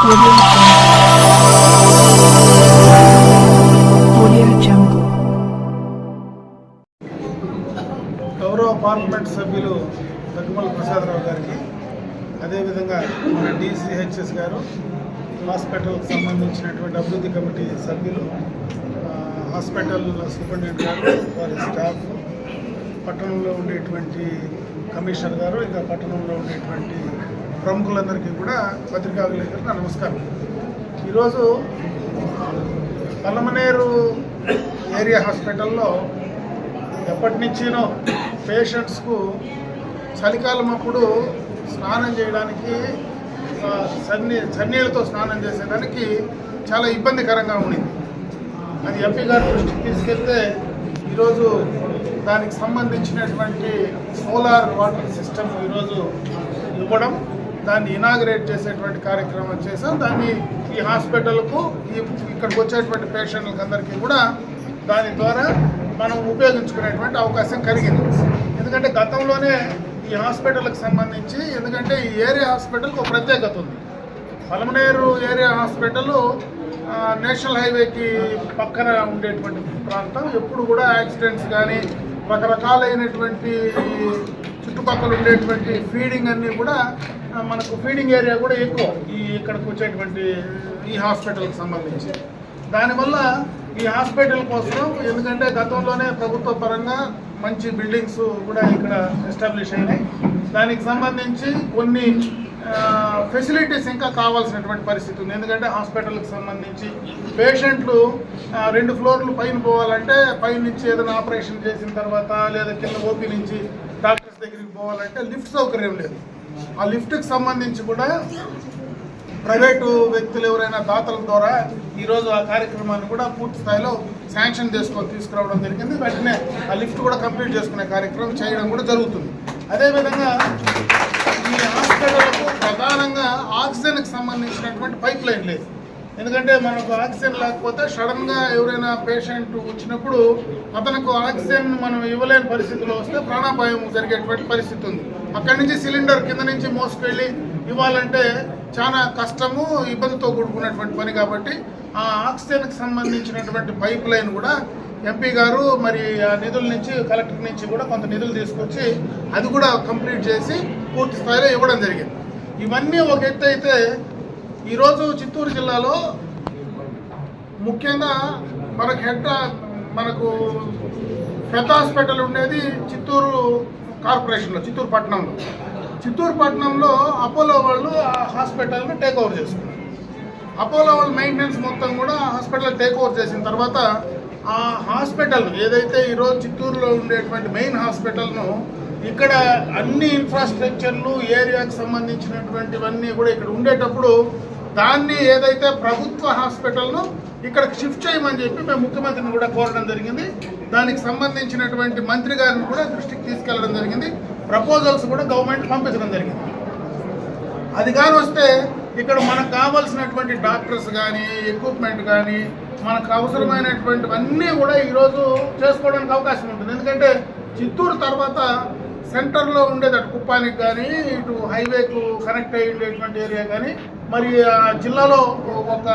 గౌరవ పార్లమెంట్ సభ్యులు దగ్గుమల ప్రసాదరావు గారికి, అదేవిధంగా మన DCHS గారు, హాస్పిటల్కి సంబంధించినటువంటి అభివృద్ధి కమిటీ సభ్యులు, హాస్పిటల్ సూపరింటెండెంట్ గారు, వారి స్టాఫ్, పట్టణంలో ఉండేటువంటి కమిషనర్ గారు, ఇంకా పట్టణంలో ఉండేటువంటి ప్రముఖులందరికీ కూడా పత్రికా విలేకరులకు నమస్కారం. ఈరోజు పలమనేరు ఏరియా హాస్పిటల్లో ఎప్పటి నుంచినో పేషెంట్స్కు చలికాలం అప్పుడు స్నానం చేయడానికి, చన్నీళ్ళతో స్నానం చేసేదానికి చాలా ఇబ్బందికరంగా ఉండింది. అది ఎంపీ గారి దృష్టికి తీసుకెళ్తే ఈరోజు దానికి సంబంధించినటువంటి సోలార్ వాటర్ సిస్టమ్ ఈరోజు ఇవ్వడం, దాన్ని ఇనాగ్రేట్ చేసేటువంటి కార్యక్రమం చేసాం. దాన్ని ఈ హాస్పిటల్కు, ఇక్కడికి వచ్చేటువంటి పేషెంట్లకు అందరికీ కూడా దాని ద్వారా మనం ఉపయోగించుకునేటువంటి అవకాశం కలిగింది. ఎందుకంటే గతంలోనే ఈ హాస్పిటల్కి సంబంధించి, ఎందుకంటే ఈ ఏరియా హాస్పిటల్కి ఒక ప్రత్యేకత ఉంది. పలమనేరు ఏరియా హాస్పిటల్ నేషనల్ హైవేకి పక్కన ఉండేటువంటి ప్రాంతం. ఎప్పుడు కూడా యాక్సిడెంట్స్ కానీ, రకరకాలైనటువంటి చుట్టుపక్కల ఉండేటువంటి ఫీడింగ్ అన్నీ కూడా, మనకు ఫీడింగ్ ఏరియా కూడా ఎక్కువ ఇక్కడికి వచ్చేటువంటి ఈ హాస్పిటల్కి సంబంధించి. దానివల్ల ఈ హాస్పిటల్ కోసం, ఎందుకంటే గతంలోనే ప్రభుత్వ పరంగా మంచి బిల్డింగ్స్ కూడా ఇక్కడ ఎస్టాబ్లిష్ అయినాయి. దానికి సంబంధించి కొన్ని ఫెసిలిటీస్ ఇంకా కావాల్సినటువంటి పరిస్థితి ఉంది. ఎందుకంటే హాస్పిటల్కి సంబంధించి పేషెంట్లు 2 ఫ్లోర్లు పైన పోవాలంటే, పైన నుంచి ఏదైనా ఆపరేషన్ చేసిన తర్వాత, లేదా కింద ఓపీ నుంచి డాక్టర్స్ దగ్గరికి పోవాలంటే లిఫ్ట్ సౌకర్యం లేదు. ఆ లిఫ్ట్కి సంబంధించి కూడా ప్రైవేటు వ్యక్తులు ఎవరైనా దాతల ద్వారా ఈరోజు ఆ కార్యక్రమాన్ని కూడా పూర్తి స్థాయిలో శాంక్షన్ చేసుకొని తీసుకురావడం జరిగింది. వెంటనే ఆ లిఫ్ట్ కూడా కంప్లీట్ చేసుకునే కార్యక్రమం చేయడం కూడా జరుగుతుంది. అదేవిధంగా ఈ హాస్పిటల్కు ప్రధానంగా ఆక్సిజన్కి సంబంధించినటువంటి పైప్ లైన్ లేదు. ఎందుకంటే మనకు ఆక్సిజన్ లేకపోతే సడన్గా ఎవరైనా పేషెంట్ వచ్చినప్పుడు అతనికి ఆక్సిజన్ మనం ఇవ్వలేని పరిస్థితిలో వస్తే ప్రాణాపాయం జరిగేటువంటి పరిస్థితి ఉంది. అక్కడి నుంచి సిలిండర్ కింద నుంచి మోసుకెళ్ళి ఇవ్వాలంటే చాలా కష్టము, ఇబ్బందితో కూడుకున్నటువంటి పని. కాబట్టి ఆ ఆక్సిజన్కి సంబంధించినటువంటి పైప్ లైన్ కూడా ఎంపీ గారు మరి ఆ నిధుల నుంచి, కలెక్టర్ నుంచి కూడా కొంత నిధులు తీసుకొచ్చి అది కూడా కంప్లీట్ చేసి పూర్తి స్థాయిలో ఇవ్వడం జరిగింది. ఇవన్నీ ఒక ఎత్తు అయితే, ఈరోజు చిత్తూరు జిల్లాలో ముఖ్యంగా మనకు పెద్ద హాస్పిటల్ ఉండేది చిత్తూరు కార్పొరేషన్లో, చిత్తూరు పట్టణంలో అపోలో వాళ్ళు ఆ హాస్పిటల్ని టేక్ ఓవర్ చేసుకున్నారు. అపోలో వాళ్ళ మెయింటెనెన్స్ మొత్తం కూడా హాస్పిటల్ టేక్ ఓవర్ చేసిన తర్వాత ఆ హాస్పిటల్ ఏదైతే ఈరోజు చిత్తూరులో ఉండేటువంటి మెయిన్ హాస్పిటల్ను, ఇక్కడ అన్ని ఇన్ఫ్రాస్ట్రక్చర్లు, ఏరియాకి సంబంధించినటువంటివన్నీ కూడా ఇక్కడ ఉండేటప్పుడు దాన్ని ఏదైతే ప్రభుత్వ హాస్పిటల్ను ఇక్కడికి షిఫ్ట్ చేయమని చెప్పి మేము ముఖ్యమంత్రిని కూడా కోరడం జరిగింది. దానికి సంబంధించినటువంటి మంత్రి గారిని కూడా దృష్టికి తీసుకెళ్లడం జరిగింది. ప్రపోజల్స్ కూడా గవర్నమెంట్ పంపించడం జరిగింది. అది కానీ వస్తే ఇక్కడ మనకు కావాల్సినటువంటి డాక్టర్స్ కానీ, ఎక్విప్మెంట్ కానీ, మనకు అవసరమైనటువంటివన్నీ కూడా ఈరోజు చేసుకోవడానికి అవకాశం ఉంటుంది. ఎందుకంటే చిత్తూరు తర్వాత సెంటర్లో ఉండేది అటు కుప్పానికి కానీ, ఇటు హైవేకు కనెక్ట్ అయ్యి ఉండేటువంటి ఏరియా కానీ, మరి జిల్లాలో ఒక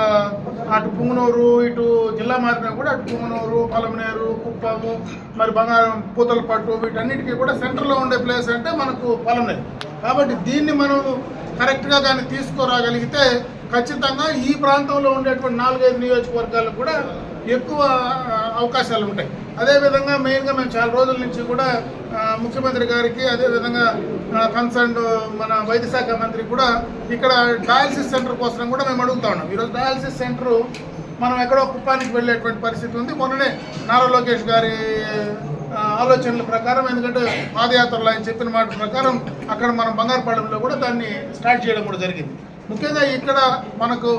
అటు పుంగనూరు, ఇటు జిల్లా మారినా కూడా అటు పుంగనూరు, పలమనేరు, కుప్పము, మరి బంగారం, పూతలపట్టు, వీటన్నిటికీ కూడా సెంటర్లో ఉండే ప్లేస్ అంటే మనకు పలమనేరు. కాబట్టి దీన్ని మనం కరెక్ట్గా కానీ తీసుకురాగలిగితే ఖచ్చితంగా ఈ ప్రాంతంలో ఉండేటువంటి 4-5 నియోజకవర్గాలకు కూడా ఎక్కువ అవకాశాలు ఉంటాయి. అదేవిధంగా మెయిన్గా మేము చాలా రోజుల నుంచి కూడా ముఖ్యమంత్రి గారికి, అదేవిధంగా కన్సర్న్ మన వైద్య శాఖ మంత్రికి కూడా ఇక్కడ డయాలసిస్ సెంటర్ కోసం కూడా మేము అడుగుతా ఉన్నాం. ఈరోజు డయాలసిస్ సెంటరు మనం ఎక్కడో కుప్పానికి వెళ్ళేటువంటి పరిస్థితి ఉంది. మొన్ననే నారా లోకేష్ గారి ఆలోచనల ప్రకారం, ఎందుకంటే పాదయాత్రలో ఆయన చెప్పిన మాట ప్రకారం అక్కడ మనం బంగారుపాలెంలో కూడా దాన్ని స్టార్ట్ చేయడం కూడా జరిగింది. ముఖ్యంగా ఇక్కడ మనకు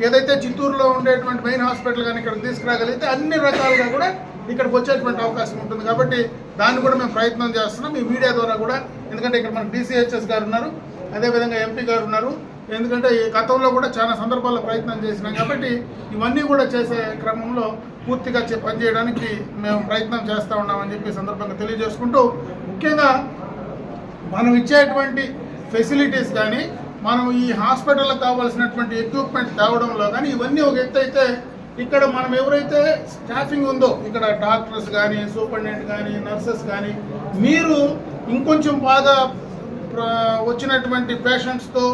ఏదైతే చిత్తూరులో ఉండేటువంటి మెయిన్ హాస్పిటల్ కానీ ఇక్కడికి తీసుకురాగలిగితే అన్ని రకాలుగా కూడా ఇక్కడికి వచ్చేటువంటి అవకాశం ఉంటుంది. కాబట్టి దాన్ని కూడా మేము ప్రయత్నం చేస్తున్నాం ఈ మీడియా ద్వారా కూడా. ఎందుకంటే ఇక్కడ మనకు DCHS గారు ఉన్నారు, అదేవిధంగా ఎంపీ గారు ఉన్నారు. ఎందుకంటే ఈ గతంలో కూడా చాలా సందర్భాల్లో ప్రయత్నం చేసినాం. కాబట్టి ఇవన్నీ కూడా చేసే క్రమంలో పూర్తిగా పనిచేయడానికి మేము ప్రయత్నం చేస్తూ ఉన్నామని చెప్పి సందర్భంగా తెలియజేసుకుంటూ, ముఖ్యంగా మనం ఇచ్చేటువంటి ఫెసిలిటీస్ కానీ, మనం ఈ హాస్పిటల్కి కావాల్సినటువంటి ఎక్విప్మెంట్ తేవడంలో కానీ ఇవన్నీ ఒక ఎత్తు అయితే, ఇక్కడ మనం ఎవరైతే స్టాఫింగ్ ఉందో ఇక్కడ డాక్టర్స్ కానీ సూపరింటెండెంట్ కానీ నర్సెస్ కానీ మీరు ఇంకొంచెం బాగా వచ్చినటువంటి పేషెంట్స్తో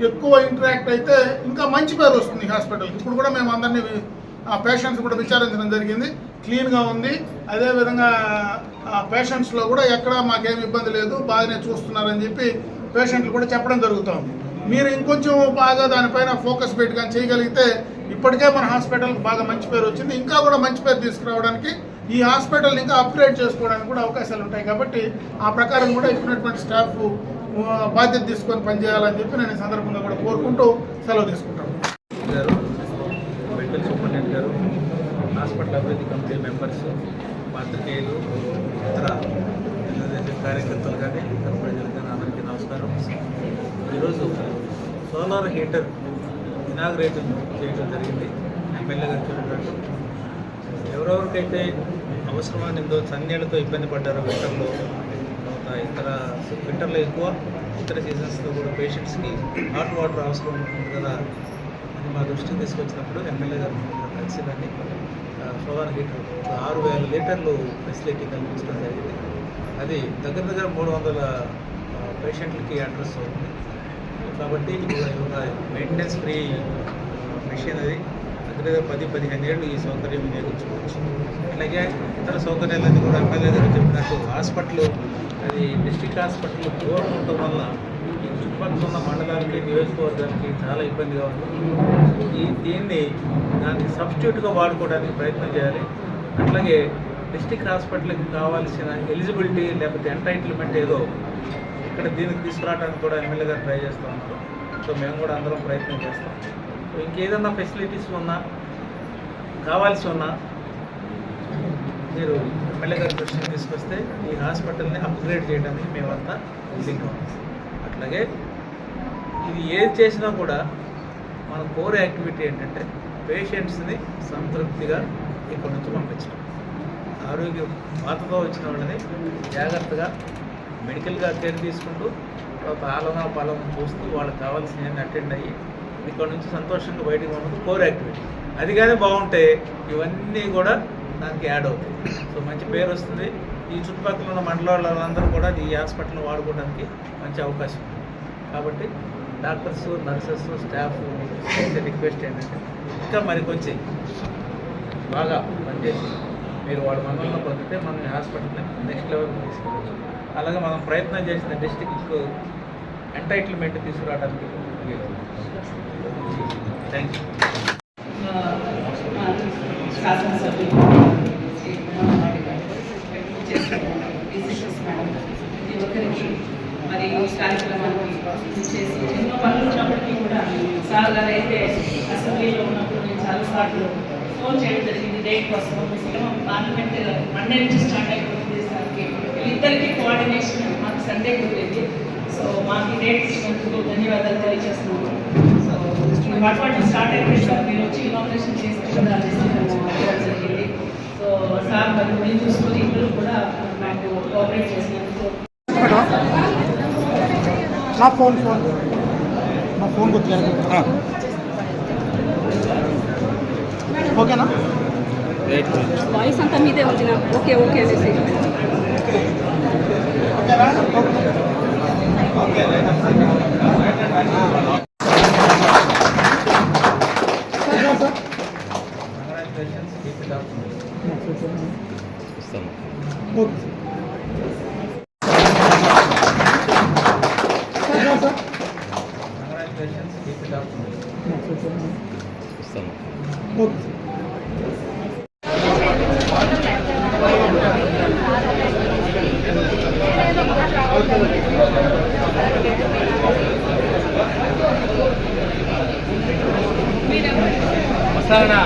ఎక్కువ ఇంటరాక్ట్ అయితే ఇంకా మంచి పేరు వస్తుంది హాస్పిటల్కి. ఇప్పుడు కూడా మేము అందరినీ ఆ పేషెంట్స్ కూడా విచారించడం జరిగింది, క్లీన్గా ఉంది. అదేవిధంగా పేషెంట్స్లో కూడా ఎక్కడ మాకేం ఇబ్బంది లేదు, బాగానే చూస్తున్నారని చెప్పి పేషెంట్లు కూడా చెప్పడం జరుగుతుంది. మీరు ఇంకొంచెం బాగా దానిపైన ఫోకస్ పెట్టి కానీ చేయగలిగితే, ఇప్పటికే మన హాస్పిటల్కి బాగా మంచి పేరు వచ్చింది, ఇంకా కూడా మంచి పేరు తీసుకురావడానికి ఈ హాస్పిటల్ ఇంకా అప్గ్రేడ్ చేసుకోవడానికి కూడా అవకాశాలు ఉంటాయి. కాబట్టి ఆ ప్రకారం కూడా ఇచ్చినటువంటి స్టాఫ్ బాధ్యత తీసుకొని పనిచేయాలని చెప్పి నేను ఈ సందర్భంగా కూడా కోరుకుంటూ సెలవు తీసుకుంటాను. మెడికల్ సూపరింటెండెంట్ గారు, హాస్పిటల్ అభివృద్ధి కమిటీ మెంబర్స్, పాత్రికేయులు, ఇతర తెలుగుదేశం కార్యకర్తలు కానీ ఇతర ప్రజలు కానీ అందరికీ నమస్కారం. ఈరోజు సోలార్ హీటర్ ఇనాగ్రేట్ చేయడం జరిగింది. ఎమ్మెల్యే గారు చెప్పినట్టు ఎవరెవరికైతే అవసరమైనదో చన్నీళ్ళతో ఇబ్బంది పడ్డారో వింటర్లో, తర్వాత వింటర్లో ఎక్కువ ఇతర సీజన్స్లో కూడా పేషెంట్స్కి హాట్ వాటర్ అవసరం ఉంటుంది కదా అని మా దృష్టికి తీసుకొచ్చినప్పుడు ఎమ్మెల్యే గారు కలిసి దాన్ని సోలార్ హీటర్ 6,000 లీటర్లు ఫెసిలిటీ కల్పించడం జరిగింది. అది దగ్గర 300 పేషెంట్లకి అడ్రస్ అవుతుంది. కాబట్టి ఒక మెయింటెనెన్స్ ఫ్రీ మెషిన్ అది దగ్గర 10-15 ఏళ్ళు ఈ సౌకర్యం వినియోగించుకోవచ్చు. అట్లాగే ఇతర సౌకర్యాలన్నీ కూడా ఎమ్మెల్యే గారు చెప్పినట్టు హాస్పిటల్ అది డిస్ట్రిక్ట్ హాస్పిటల్ దూరం ఉండటం వల్ల ఈ చుట్టుపక్కల ఉన్న మండలానికి నియోజకవర్గానికి చాలా ఇబ్బందిగా ఉంది. దీన్ని దానికి సబ్స్టిట్యూట్గా వాడుకోవడానికి ప్రయత్నం చేయాలి. అట్లాగే డిస్ట్రిక్ట్ హాస్పిటల్కి కావాల్సిన ఎలిజిబిలిటీ లేకపోతే ఎంటైటిల్మెంట్ ఏదో ఇక్కడ దీనికి తీసుకురావడానికి కూడా ఎమ్మెల్యే గారు ట్రై చేస్తూ ఉన్నారు. సో మేము కూడా అందరం ప్రయత్నం చేస్తాం. సో ఇంకేదన్నా ఫెసిలిటీస్ ఉన్నా కావాల్సి ఉన్నా మీరు ఎమ్మెల్యే గారి దృష్టికి తీసుకొస్తే ఈ హాస్పిటల్ని అప్గ్రేడ్ చేయడానికి మేమంతా విజింగ్ ఉన్నాం. అట్లాగే ఇది ఏది చేసినా కూడా మన కోర్ యాక్టివిటీ ఏంటంటే పేషెంట్స్ని సంతృప్తిగా ఇక్కడ నుంచి పంపించడం. ఆరోగ్యం బాధతో వచ్చిన వాళ్ళని జాగ్రత్తగా మెడికల్గా కేర్ తీసుకుంటూ తర్వాత ఆలనా పాలన చూస్తూ వాళ్ళకి కావాల్సినవన్నీ అటెండ్ అయ్యి ఇక్కడ నుంచి సంతోషంగా బయటకు పంపడం కోర్ యాక్టివిటీ. అది కానీ బాగుంటే ఇవన్నీ కూడా దానికి యాడ్ అవుతాయి. సో మంచి పేరు వస్తుంది. ఈ చుట్టుపక్కల ఉన్న మండలాలందరూ కూడా ఈ హాస్పిటల్ని వాడుకోవడానికి మంచి అవకాశం ఉంది. కాబట్టి డాక్టర్స్, నర్సెస్, స్టాఫ్ చేసే రిక్వెస్ట్ ఏంటంటే ఇంకా మరి కొంచెం బాగా పనిచేసి మీరు వాళ్ళ మండలంలో పొందితే మనం హాస్పిటల్ని నెక్స్ట్ లెవెల్కి తీసుకెళ్ళచ్చు. అలాగే మనం ప్రయత్నం చేసిన డిస్ట్రిక్ట్ ఎంటైటిల్మెంట్ తీసుకురావడానికి థ్యాంక్ యూ. మరి ఈ కార్యక్రమాన్ని చేసి ఎన్నో పనులు ఉన్నప్పటికీ కూడా సార్ గారు అయితే అసెంబ్లీలో ఉన్నప్పుడు నేను చాలాసార్లు ఫోన్ చేయడం జరిగింది డేట్ కోసం. పార్లమెంట్ మండే నుంచి స్టార్ట్ అయిపోతుంది సార్కి, వీళ్ళిద్దరికీ కోఆర్డినేషన్ మాకు సండే కుదిరింది. సో మాకు డేట్ ఇచ్చినందుకు ధన్యవాదాలు తెలియజేస్తున్నాము. సో వాటి స్టార్ట్ అయిపోయింది సార్, మీరు వచ్చి ఇనాగ్రేషన్ చేసి జరిగింది. సో సార్ మరి మేము చూసుకొని ఇద్దరు కూడా మాకు కోఆపరేట్ చేసినందుకు నా ఫోన్ గుర్తు ఓకేనా? వాయిస్ అంతా మీదే వచ్చిన ఓకే ఓకే అనేసి మసాలా